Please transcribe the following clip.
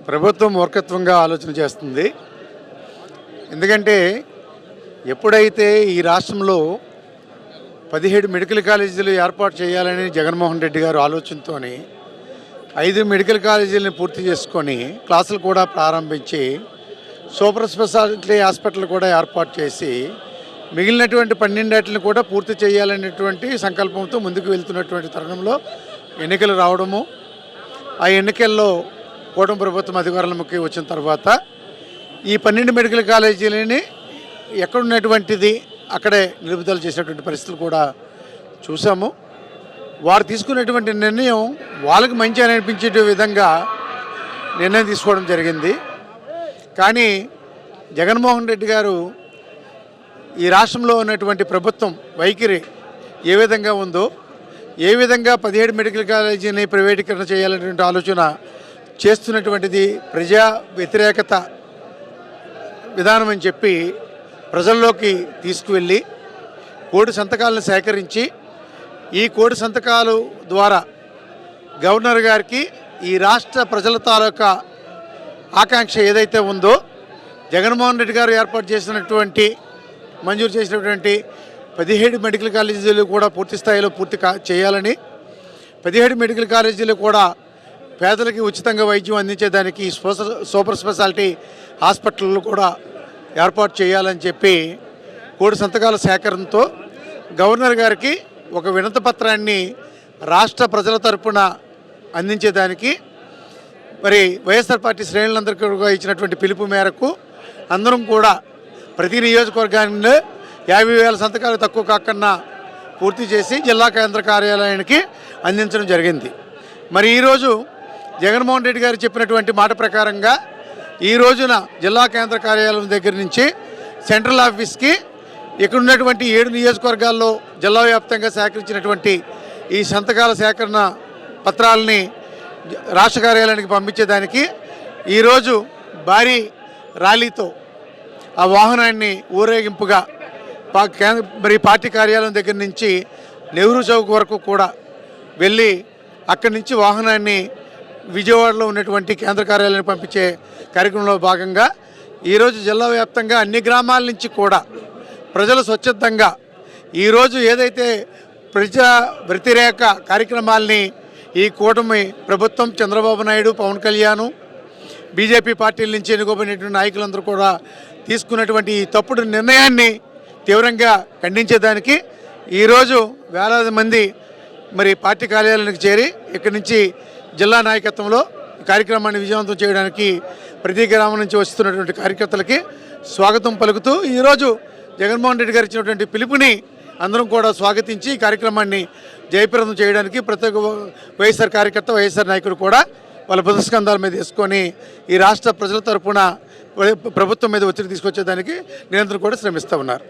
ప్రభుత్వం మూర్ఖత్వంగా ఆలోచన చేస్తుంది. ఎందుకంటే ఎప్పుడైతే ఈ రాష్ట్రంలో 17 మెడికల్ కాలేజీలు ఏర్పాటు చేయాలని జగన్మోహన్ రెడ్డి గారు ఆలోచనతో 5 మెడికల్ కాలేజీలను పూర్తి చేసుకొని క్లాసులు కూడా ప్రారంభించి సూపర్ స్పెషాలిటీ హాస్పిటల్ కూడా ఏర్పాటు చేసి మిగిలినటువంటి 12 కూడా పూర్తి చేయాలనేటువంటి సంకల్పంతో ముందుకు వెళ్తున్నటువంటి తరుణంలో ఎన్నికలు రావడము, ఆ ఎన్నికల్లో కూటమి ప్రభుత్వం అధికారంలోకి వచ్చిన తర్వాత ఈ 12 మెడికల్ కాలేజీలని ఎక్కడున్నటువంటిది అక్కడే నిలుపుదల చేసేటువంటి పరిస్థితులు కూడా చూసాము. వారు తీసుకున్నటువంటి నిర్ణయం వాళ్ళకి మంచి అని అనిపించే విధంగా నిర్ణయం తీసుకోవడం జరిగింది. కానీ జగన్మోహన్ రెడ్డి గారు ఈ రాష్ట్రంలో ఉన్నటువంటి ప్రభుత్వం వైఖరి ఏ విధంగా ఉందో, ఏ విధంగా 17 మెడికల్ కాలేజీని ప్రైవేటీకరణ చేయాలనేటువంటి ఆలోచన చేస్తున్నటువంటిది ప్రజా వ్యతిరేకత విధానం అని చెప్పి ప్రజల్లోకి తీసుకువెళ్ళి కోటి సంతకాలను సేకరించి ఈ కోటి సంతకాలు ద్వారా గవర్నర్ గారికి ఈ రాష్ట్ర ప్రజల తాలూకా ఆకాంక్ష ఏదైతే ఉందో జగన్మోహన్ రెడ్డి గారు ఏర్పాటు చేసినటువంటి మంజూరు చేసినటువంటి 17 మెడికల్ కాలేజీలు కూడా పూర్తి స్థాయిలో చేయాలని, 17 మెడికల్ కాలేజీలు కూడా పేదలకి ఉచితంగా వైద్యం అందించేదానికి సూపర్ స్పెషాలిటీ హాస్పిటళ్ళు కూడా ఏర్పాటు చేయాలని చెప్పి కోటి సంతకాల సేకరణతో గవర్నర్ గారికి ఒక వినతి పత్రాన్ని రాష్ట్ర ప్రజల తరపున అందించేదానికి మరి వైఎస్ఆర్ పార్టీ శ్రేణులందరికీ ఇచ్చినటువంటి పిలుపు మేరకు అందరం కూడా ప్రతి నియోజకవర్గాన్ని 50,000 సంతకాలు తక్కువ కాకుండా పూర్తి చేసి జిల్లా కేంద్ర కార్యాలయానికి అందించడం జరిగింది. మరి ఈరోజు జగన్మోహన్ రెడ్డి గారు చెప్పినటువంటి మాట ప్రకారంగా ఈ రోజున జిల్లా కేంద్ర కార్యాలయం దగ్గర నుంచి సెంట్రల్ ఆఫీస్కి ఇక్కడ ఉన్నటువంటి 7 నియోజకవర్గాల్లో జిల్లా వ్యాప్తంగా సేకరించినటువంటి ఈ సంతకాల సేకరణ పత్రాలని రాష్ట్ర కార్యాలయానికి పంపించేదానికి ఈరోజు భారీ ర్యాలీతో ఆ వాహనాన్ని ఊరేగింపుగా మరి పార్టీ కార్యాలయం దగ్గర నుంచి నెహ్రూ చౌక్ వరకు కూడా వెళ్ళి అక్కడి నుంచి వాహనాన్ని విజయవాడలో ఉన్నటువంటి కేంద్ర కార్యాలయానికి పంపించే కార్యక్రమంలో భాగంగా ఈరోజు జిల్లా వ్యాప్తంగా అన్ని గ్రామాల నుంచి కూడా ప్రజలు స్వచ్ఛందంగా ఈరోజు ఏదైతే ప్రజా వ్యతిరేక కార్యక్రమాల్ని ఈ కూటమి ప్రభుత్వం చంద్రబాబు నాయుడు, పవన్ కళ్యాణ్, బీజేపీ పార్టీల నుంచి ఎన్నుకోబడినటువంటి నాయకులందరూ కూడా తీసుకున్నటువంటి ఈ తప్పుడు నిర్ణయాన్ని తీవ్రంగా ఖండించేదానికి ఈరోజు వేలాది మంది మరి పార్టీ కార్యాలయానికి చేరి ఇక్కడి నుంచి జిల్లా నాయకత్వంలో కార్యక్రమాన్ని విజయవంతం చేయడానికి ప్రతి గ్రామం నుంచి వస్తున్నటువంటి కార్యకర్తలకి స్వాగతం పలుకుతూ ఈరోజు జగన్మోహన్ రెడ్డి గారు ఇచ్చినటువంటి పిలుపుని అందరం కూడా స్వాగతించి ఈ కార్యక్రమాన్ని జయప్రదం చేయడానికి ప్రతి ఒక్క వైఎస్ఆర్ కార్యకర్త, వైఎస్ఆర్ నాయకుడు కూడా వాళ్ళ పురస్కంధాల మీద తీసుకొని ఈ రాష్ట్ర ప్రజల తరపున ప్రభుత్వం మీద ఒత్తిడి తీసుకొచ్చేదానికి నిరంతరం కూడా శ్రమిస్తూ ఉన్నారు.